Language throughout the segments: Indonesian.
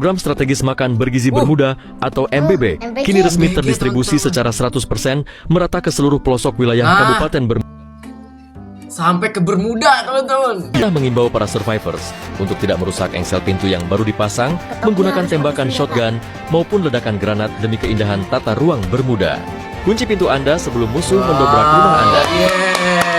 Program Strategis Makan Bergizi Bermuda atau MBB kini resmi terdistribusi secara 100% merata ke seluruh pelosok wilayah Kabupaten Bermuda. Sampai ke Bermuda, teman-teman. Kita mengimbau para survivors untuk tidak merusak engsel pintu yang baru dipasang menggunakan tembakan shotgun maupun ledakan granat demi keindahan tata ruang Bermuda. Kunci pintu Anda sebelum musuh mendobrak rumah Anda.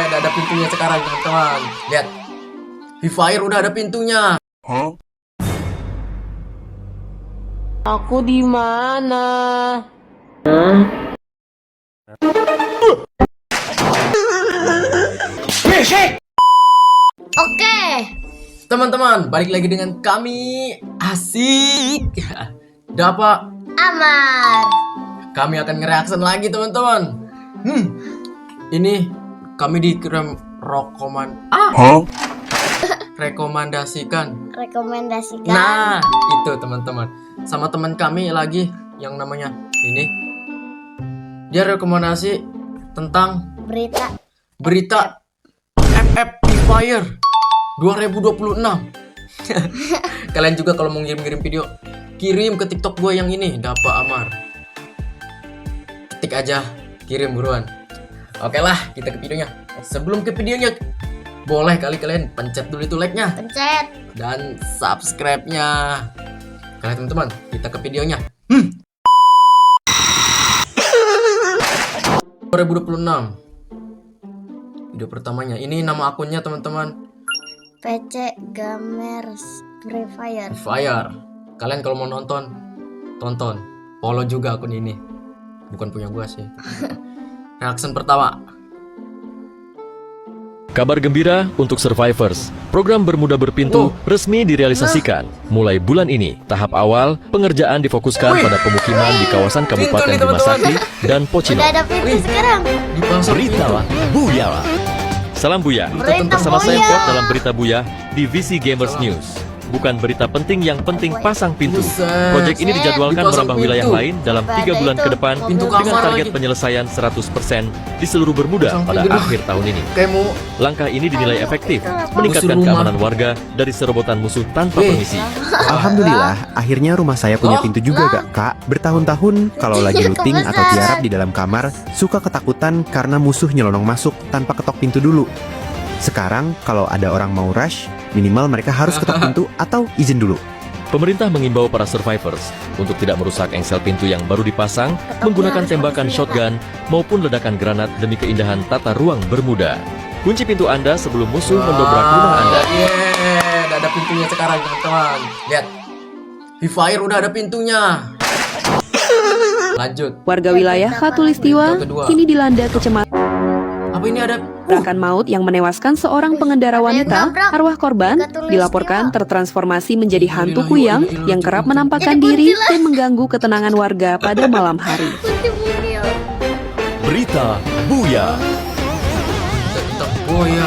Udah ada pintunya sekarang, teman-teman. Lihat, Free Fire udah ada pintunya. Aku di mana? Oke. Teman-teman, balik lagi dengan kami. Asik. Dapat Amar. kami akan nge-reaction lagi, teman-teman. Ini kami rekomendasikan. Nah, itu teman-teman. Sama teman kami lagi yang namanya ini. Dia rekomendasi tentang berita FF Free Fire 2026. Kalian juga kalau mau ngirim-ngirim video, kirim ke TikTok gue yang ini, Dapat Amar. Ketik aja, kirim buruan. Oke lah, kita ke videonya. Sebelum ke videonya, boleh kali kalian pencet dulu itu like-nya Pencet. dan subscribe-nya. Oke teman-teman, kita ke videonya. 2026. Video pertamanya. Ini nama akunnya teman-teman. PC Gamers Free Fire. Free Fire. Kalian kalau mau nonton, tonton. Follow juga akun ini. Bukan punya gua sih. Reaction pertama. Kabar gembira untuk survivors. Program Bermuda Berpintu resmi direalisasikan. Mulai bulan ini, tahap awal pengerjaan difokuskan pada pemukiman di kawasan Kabupaten Bima Sakti dan Pocino. Udah ada pintu sekarang. Dipasang Berita Buya. Salam Buya. Berita Bersama saya Buya. Ford dalam Berita Buya di VC Gamers News. Bukan berita penting, yang penting pasang pintu. Buset. Proyek ini dijadwalkan Dipasang merambah wilayah pintu. lain dalam 3 bulan ke depan Pintu dengan kamar target lagi. penyelesaian 100% di seluruh Bermuda Pasang pada pintu. akhir tahun ini. Kayak mau Langkah ini dinilai efektif, Musuh meningkatkan rumah. keamanan warga dari serobotan musuh tanpa permisi. Alhamdulillah, akhirnya rumah saya punya pintu juga gak, Kak? Bertahun-tahun kalau lagi looting atau tiarap di dalam kamar, suka ketakutan karena musuh nyelonong masuk tanpa ketok pintu dulu. Sekarang kalau ada orang mau rush, minimal mereka harus ketok pintu atau izin dulu. Pemerintah mengimbau para survivors untuk tidak merusak engsel pintu yang baru dipasang menggunakan tembakan shotgun maupun ledakan granat demi keindahan tata ruang Bermuda. Kunci pintu Anda sebelum musuh mendobrak rumah Anda. Udah ada pintunya sekarang, teman-teman. Lihat, Free Fire udah ada pintunya. Lanjut. Warga wilayah Khatulistiwa Yang kedua. kini dilanda kecemasan Apa ini ada? maut yang menewaskan seorang pengendara wanita. Arwah korban dilaporkan tertransformasi menjadi hantu kuyang yang kerap menampakkan diri dan mengganggu ketenangan warga pada malam hari. Berita Buya. Oh ya.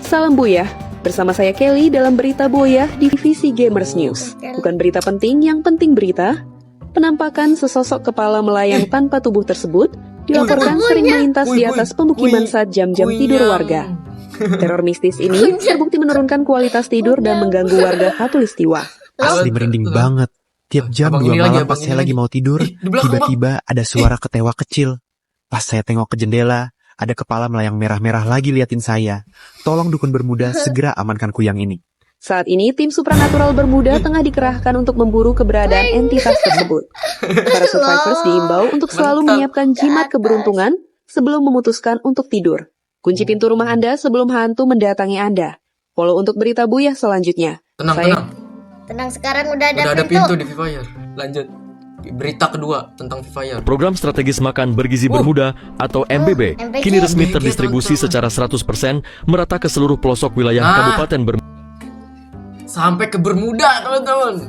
Salam Buya, bersama saya Kelly dalam Berita Buya di VC Gamers News. Bukan berita penting, yang penting berita. Penampakan sesosok kepala melayang tanpa tubuh tersebut dilaporkan sering melintas di atas pemukiman saat jam-jam tidur warga. Teror mistis ini terbukti menurunkan kualitas tidur dan mengganggu warga Khatulistiwa. Asli merinding banget. Tiap jam Abang 2 ini lagi, malam abang pas ini saya lagi. lagi mau tidur, Di belakang, tiba-tiba ada suara ketawa kecil. Pas saya tengok ke jendela, ada kepala melayang merah-merah lagi liatin saya. Tolong dukun Bermuda segera amankan kuyang ini. Saat ini, tim Supranatural Bermuda tengah dikerahkan untuk memburu keberadaan entitas tersebut. Para survivors diimbau untuk selalu menyiapkan jimat keberuntungan sebelum memutuskan untuk tidur. Kunci pintu rumah Anda sebelum hantu mendatangi Anda. Follow untuk Berita Buya selanjutnya. Tenang, Saya- tenang. Tenang, sekarang udah ada Udah ada pintu. pintu di Free Fire. Lanjut. Berita kedua tentang Free Fire. Program Strategis Makan Bergizi Bermuda atau MBB kini resmi terdistribusi secara 100% merata ke seluruh pelosok wilayah Kabupaten Bermuda. Sampai ke Bermuda, teman-teman.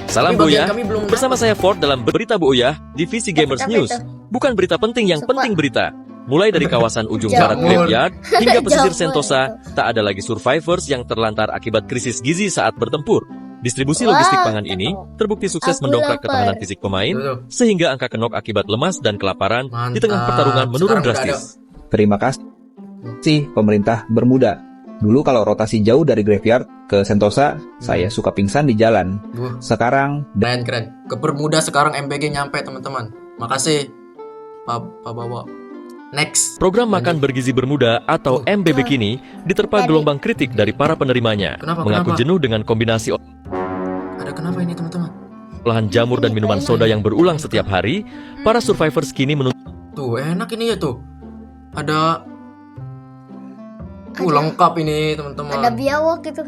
Salam Tapi bagian Buya, kami belum bersama saya Ford dalam Berita Buya di VC Gamers Apa News. itu? Bukan berita penting, yang Sumpah. penting berita. Mulai dari kawasan ujung Jamur. barat Graveyard hingga pesisir Jamur Sentosa, itu. tak ada lagi survivors yang terlantar akibat krisis gizi saat bertempur. Distribusi Wah, logistik pangan ini terbukti sukses Aku mendongkrak lapar. ketahanan fisik pemain, Tuh. sehingga angka kenok akibat lemas dan kelaparan di tengah Mantap. pertarungan menurun Sekarang udah drastis. Terima kasih pemerintah Bermuda. Dulu kalau rotasi jauh dari graveyard ke Sentosa, saya suka pingsan di jalan. Sekarang Keren. Ke Bermuda sekarang MBG nyampe teman-teman. Makasih Pak Bawa. Next. Program Makan Bergizi Bermuda atau MBB kini diterpa gelombang kritik dari para penerimanya. Mengaku jenuh dengan kombinasi Ada kenapa ini teman-teman? olahan jamur dan minuman soda yang berulang setiap hari. Para survivors kini menuntut Tuh enak ini ya tuh. Ada lengkap ini teman-teman. Ada biawak gitu.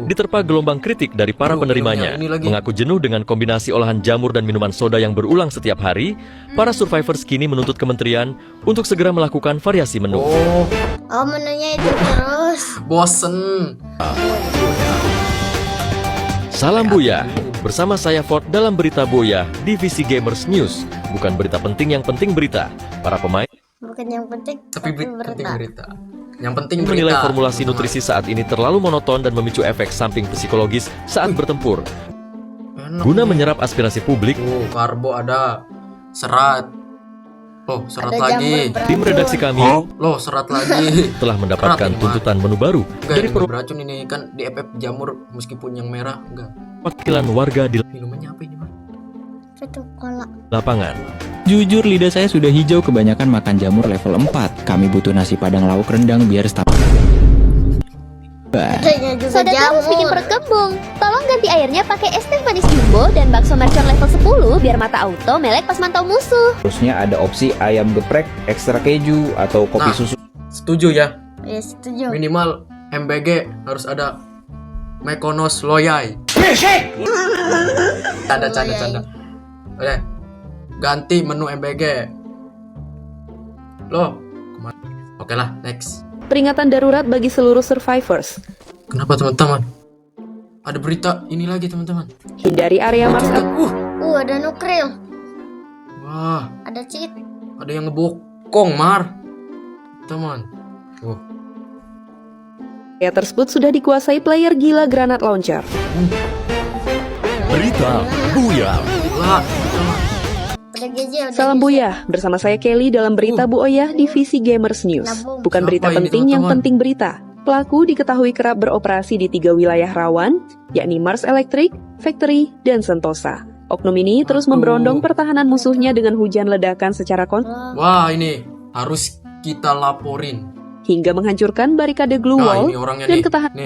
diterpa gelombang kritik dari para penerimanya. ini lagi. Mengaku jenuh dengan kombinasi olahan jamur dan minuman soda yang berulang setiap hari. Para survivors kini menuntut kementerian untuk segera melakukan variasi menu. Oh, Menunya itu terus. bosen. Salam Buya, bersama saya Ford dalam Berita Buya, Divisi Gamers News. Bukan berita penting, yang penting berita. Para pemain Bukan yang penting, Tapi penting berita. Yang penting menilai berita. formulasi nutrisi saat ini terlalu monoton dan memicu efek samping psikologis saat bertempur. Enak Guna nih. menyerap aspirasi publik, Karbo ada, serat. Loh, serat ada lagi. jamur tim redaksi kami Loh, serat lagi. telah mendapatkan Kerat, tuntutan menu baru Enggak, dari ini nggak beracun ini kan di FF jamur meskipun yang merah enggak. perwakilan warga di Minumannya apa ini, Mar? Itu cola. lapangan. Jujur lidah saya sudah hijau kebanyakan makan jamur level 4. Kami butuh nasi padang lauk rendang biar stabil. Adanya juga Soda jamur. terus bikin perut kembung. Tolong ganti airnya pakai es teh manis jumbo dan bakso mercon level 10 biar mata auto melek pas mantau musuh. harusnya ada opsi ayam geprek, ekstra keju, atau kopi Nah. susu. Setuju ya. Ya setuju. Minimal MBG harus ada Mekonos Loyai. Canda. Oke. Ganti menu MBG. Loh. Oke lah, next. Peringatan darurat bagi seluruh survivors. Kenapa teman-teman? Ada berita ini lagi teman-teman. Hindari area Mars Ada nukril. Wah, Ada cheat. ada yang ngebokong, Mar. Teman. area tersebut sudah dikuasai player gila granat launcher. Berita Buya. Lah, Ada GJ. Udah Salam GJ. Buya, bersama saya Kelly dalam Berita Bu Oyah Divisi Gamers News. Bukan Siapa berita ini, penting, yang teman-teman? penting berita. Pelaku diketahui kerap beroperasi di 3 wilayah rawan, yakni Mars Electric, Factory, dan Sentosa. Oknum ini terus memberondong pertahanan musuhnya dengan hujan ledakan secara wah ini harus kita laporin. hingga menghancurkan barikade glue Nah, wall ini orangnya dan nih. ketahanan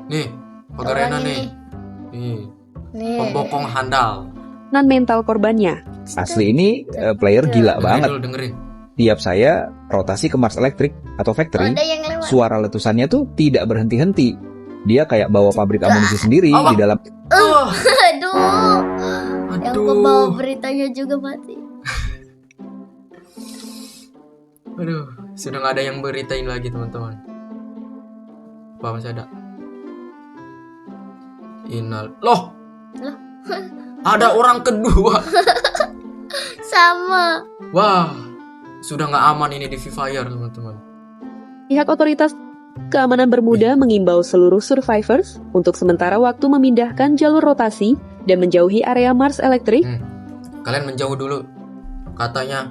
Nih, Pagarena Orang nih. ini. Nih, Nih. pembokong handal. mental korbannya. Asli ini player gila banget. Dulu dengerin. Tiap saya rotasi ke Mars Electric atau Factory, Ada yang lewat. suara letusannya tuh tidak berhenti-henti. Dia kayak bawa pabrik amunisi sendiri Apa? di dalam. Oh, Aduh. Yang pembawa aduh. beritanya juga mati. Aduh, sudah nggak ada yang beritain lagi teman-teman. Apa masih ada? Loh, ada orang kedua. Sama. Wah, sudah nggak aman ini di Free Fire teman-teman. Pihak otoritas keamanan Bermuda mengimbau seluruh survivors untuk sementara waktu memindahkan jalur rotasi dan menjauhi area Mars Electric. Kalian menjauh dulu. Katanya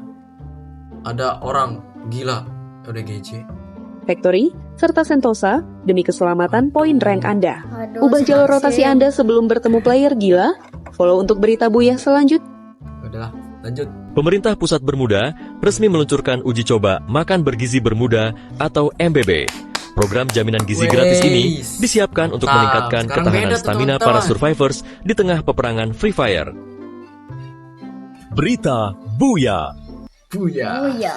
ada orang gila. Udah GJ. Factory, serta Sentosa demi keselamatan poin rank Anda. Aduh, Ubah jalur sakit. rotasi Anda sebelum bertemu player gila. Follow untuk berita Buya selanjutnya. Udahlah, lanjut. Pemerintah Pusat Bermuda resmi meluncurkan uji coba Makan Bergizi Bermuda atau MBB. Program jaminan gizi gratis ini Weis. disiapkan untuk Nah, meningkatkan sekarang ketahanan beda tuh, stamina teman-teman. para survivors di tengah peperangan Free Fire. Berita Buya. Buya. Oh ya.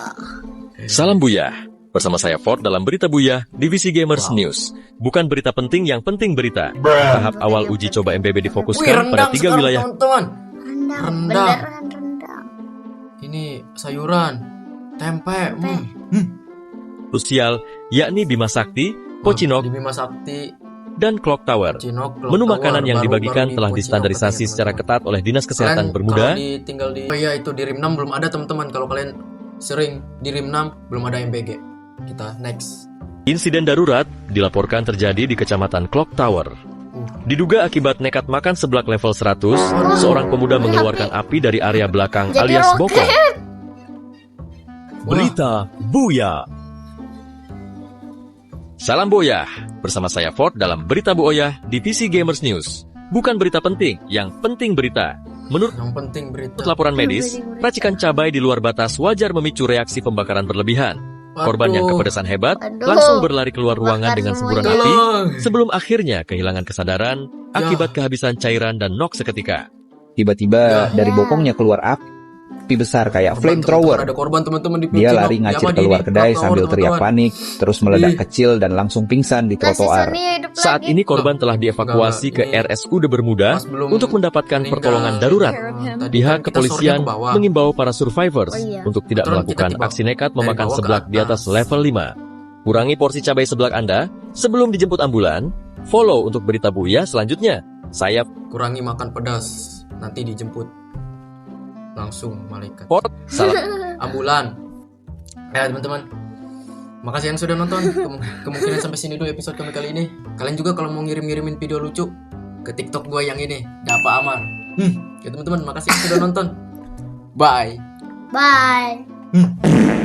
Salam Buya. Bersama saya Ford dalam Berita Buya, Divisi Gamers News. Bukan berita penting, yang penting berita. Tahap awal uji coba MBB Wih, difokuskan pada rendang 3 sekarang, wilayah teman-teman. Rendang. Rendang. Beneran rendang. Ini sayuran, tempe. krusial, yakni Bima Sakti, Pocinok, Di Bima Sakti, dan Clock Tower. Cinok, Menu makanan yang dibagikan telah distandarisasi secara ketat oleh Dinas Kesehatan Bermuda. Tinggal di itu di RIM 6 belum ada teman-teman. Kalau kalian sering di RIM 6 belum ada MBG. Kita next. Insiden darurat dilaporkan terjadi di Kecamatan Clock Tower. Diduga akibat nekat makan seblak level 100, seorang pemuda mengeluarkan api dari area belakang Jadi alias roket. bokong. Berita Buya. Salam Boyah, bersama saya Ford dalam Berita Bu Oyah Divisi Gamers News. Bukan berita penting, yang penting berita. Menurut Yang penting berita. laporan medis, racikan cabai di luar batas wajar memicu reaksi pembakaran berlebihan. Korban yang kepedesan hebat Waduh. langsung berlari keluar ruangan Bakar dengan semburan semuanya. api Tolong. sebelum akhirnya kehilangan kesadaran Ya. akibat kehabisan cairan dan nok seketika. Tiba-tiba Ya. dari bokongnya keluar api besar kayak Korban, teman-teman, flamethrower. ada korban teman-teman di Dia Cina. lari Ya, ngacir apa di keluar ini? kedai Trotoar, sambil teriak teman-teman. panik, terus meledak Ih. kecil dan langsung pingsan di Lah, si trotoar. Sony hidup Saat lagi. ini korban telah dievakuasi ke Enggak, ini RSUD Bermuda Pas belum untuk mendapatkan meninggal. pertolongan darurat. Tadi Pihak kan kita kepolisian sorenya ke bawah. mengimbau para survivors Oh iya. untuk tidak Kebetulan melakukan kita aksi nekat dari memakan bawah ke seblak di atas atas. level 5. Kurangi porsi cabai seblak Anda sebelum dijemput ambulan. Follow untuk berita Buya selanjutnya. Saya Kurangi makan pedas, nanti dijemput langsung malaikat. Ford, salam. Ambulan. Ya teman-teman, makasih yang sudah nonton. Kemungkinan sampai sini dulu episode kami kali ini. Kalian juga kalau mau ngirim-ngirimin video lucu ke TikTok gue yang ini, Dapa Amar. Ya teman-teman, makasih yang sudah nonton. Bye. Bye.